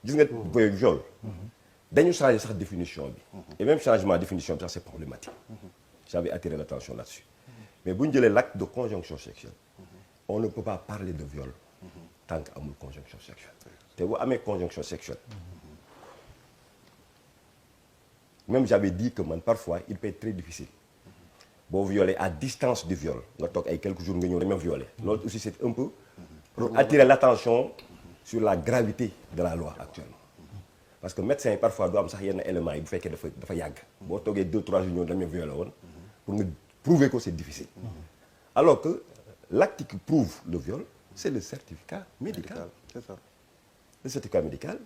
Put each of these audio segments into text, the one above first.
gis nga viol dañu changer sax définition bi et même changement définition bi sax c'est problématique j'avais attiré l'attention là-dessus mais bu ñu jëlee l'acte de conjonction sexuelle on ne peut pas parler de viol tant que amul conjonction sexuelle te bu amee conjonction sexuelle même j'avais dit que man parfois il peut être très difficile boo violé à distance du viol nga toog ay quelques jours nga ñëw dañoo violé loolu aussi c'est un peu pour attirer l'attention sur la gravité de la loi actuellement parce que médecin yi parfois du am sax yenn éléments yi bu fekkee dafa yàgg boo toogee 2-3 jours ñëw dañoo violé woon pour nga prouver que c'est difficile alors que l'acte qui prouve le viol c'est le certificat médical c'est ça. le certificat médical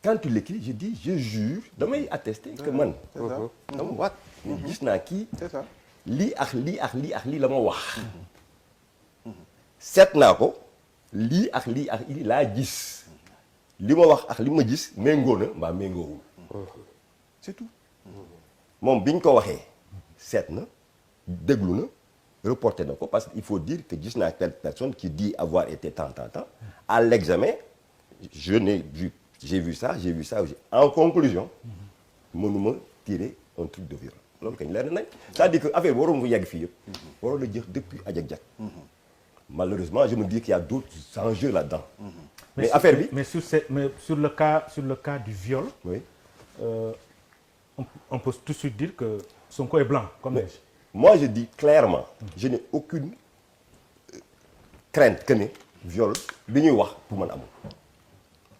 quand tu l'écris je dis je jure damay attester que man dama waat gis naa kii c'est ça. lii ak lii ak lii ak lii la ma wax seet naa ko lii ak lii ak lii laa gis li ma wax ak li ma gis méngoo na mbaa méngoowul c'est tout moom bi ñu ko waxee seet na déglu na reporté na ko parce qu'il faut dire que gis naa telle personne qui dit avoir été tant à l'examen j'ai vu ça en conclusion mënuma tirer un truc de viol loolu kañ leer nañ c'est-à-dire que affaire bi waroon mu yegg fii yëpp waroon na jeex depuis ajak-jak malheureusement je me dis qu'il y a d'autres enjeux là-dedans mais affaire bi mais sur le cas du viol oui on peut tout de suite dire que Sonko est blanc comme neige. Moi je dis clairement je n'ai aucune crainte que ne viol bi ñuy wax pour man amul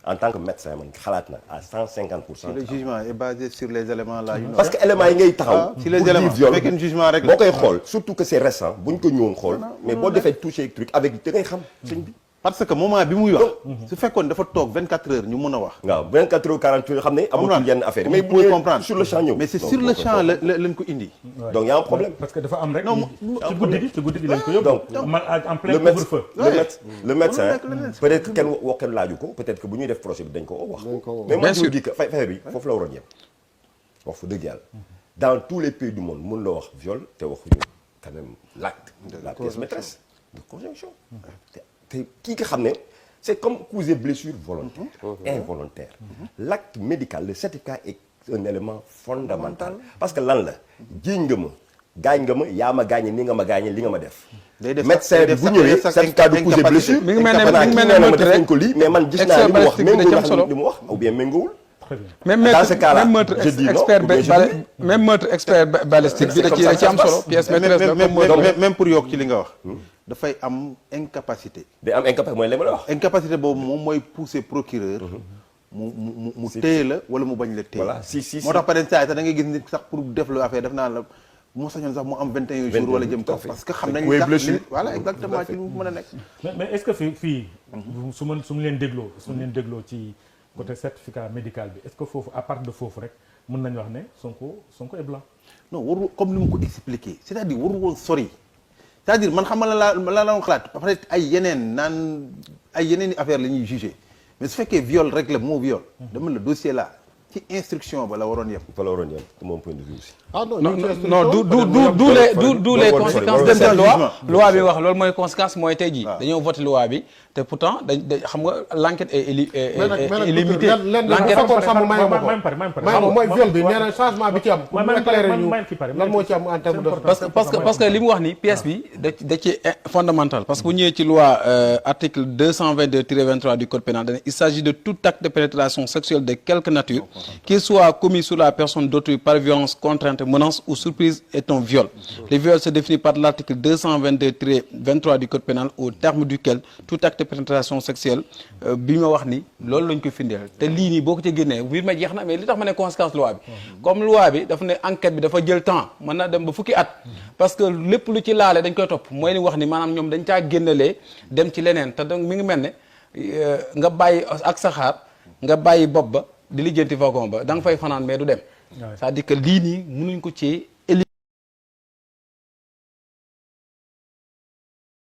en tant que médecin man xalaat na à 150%. Si le jugement est basé sur les éléments là. parce que éléments yi ngay taxaw. si les éléments fekk un jugement rek boo koy xool surtout que c'est récent bu ñu ko ñëwoon xool. mais boo defee toucher truc avec da ngay xam sëñ bi. parce que moment bi muy wax. su fekkoon dafa toog 24 heures ñu mën a wax. waaw 24 heures 48 heures xam ne amatul yenn affaire mais bu comprendre sur le champ ñëw. mais c'est sur le champ lañ ko indi. donc y a un problème. parce que dafa am rek. non ci guddi gi lañ ko yóbbu. donc en plein couvre-feu. le médecin peut-être que kenn laaju ko peut-être que bu ñuy def procès bi dañ ko wax. mais moi je me dis que affaire bi foofu la waroon yem. wax fa dëgg yàlla dans tous les pays du monde mën la wax viol te waxuñu quand même l'acte la pièce maîtresse de conjonction. te kii nga xam ne c'est comme causes et blessures volontaires involontaires l'acte médical le certificat est un élément fondamental parce que lan la jiiñ nga ma gaañ nga ma yaa ma gaañe ni nga ma gaañe li nga ma def médecin bi bu ñëwee certificat de causes et blessures mi ngi mel ne ma def nañ ko lii mais man gis naa li mu wax méngóowul li mu wax ou bien méngóowul dans ce cas là je dis non même meurtre expert balistique bi da ci am solo pièce maîtresse même pour yokk ci li nga wax dafay am incapacité. day am incapacité mooy li ma la wax. incapacité boobu moom mooy pousser procureur. mu téye la wala mu bañ la téye. voilà si moo tax peut-être saa da ngay gis nit sax pour def lu affaire def naa la moo sañoon sax mu am 21 jours wala jëm kaw. parce que xam nañ sax voilà exactement ci lu mën a nekk. mais est-ce que fii su ma leen dégloo ci côté certificat médical bi est-ce que foofu à part de foofu rek mën nañu wax ne Sonko est blanc. non waru comme ni mu ko expliqué c'est-à-dire waru woon sori. c'est-à-dire man xam nga la doon xalaat peut-être ay yeneen i affaire la ñuy juger mais su fekkee viol rek la moo viol dama le dossier là ci instruction ba la waroon yem. fa la waroon yem de mon point de vue aussi. ah non du les conséquences de cette loi bi wax loolu mooy conséquence mooy tey jii dañoo voté loi bi te pourtant dañ xam nga l'enquête est limitée. l'enquête mooy viol bi nee na changement bi ci am. pour mu éclairer ñu lan moo ci am en terme de. parce que li mu wax ni pièce bi da ci fondamental parce que bu ñëwee ci loi article 222-23 du code pénal dañ il s'agit de tout acte de pénétration sexuelle de quelque nature qu'il soit commis sur la personne d'autrui par violence, contrainte, menace ou surprise est un viol. Le viol se définit par l'article 222-23 du code pénal au terme duquel tout acte de pénétration sexuelle bi ma wax ni loolu lañ ko findeel te lii nii boo ko ci génnee biir ma jeex na mais li tax ma ne conséquence loi bi comme loi bi dafa ne enquête bi dafa jël temps mën na dem ba fukki at parce que lépp lu ci laale dañ koy topp mooy ni wax ni maanaam ñoom dañ caa génnalee dem ci leneen te donc mi ngi mel ne nga bàyyi ak saxaar nga bàyyi bopp ba di lijjanti wagon ba da nga fay fanaan mais du dem c'est-à-dire que lii nii mënuñ ko ci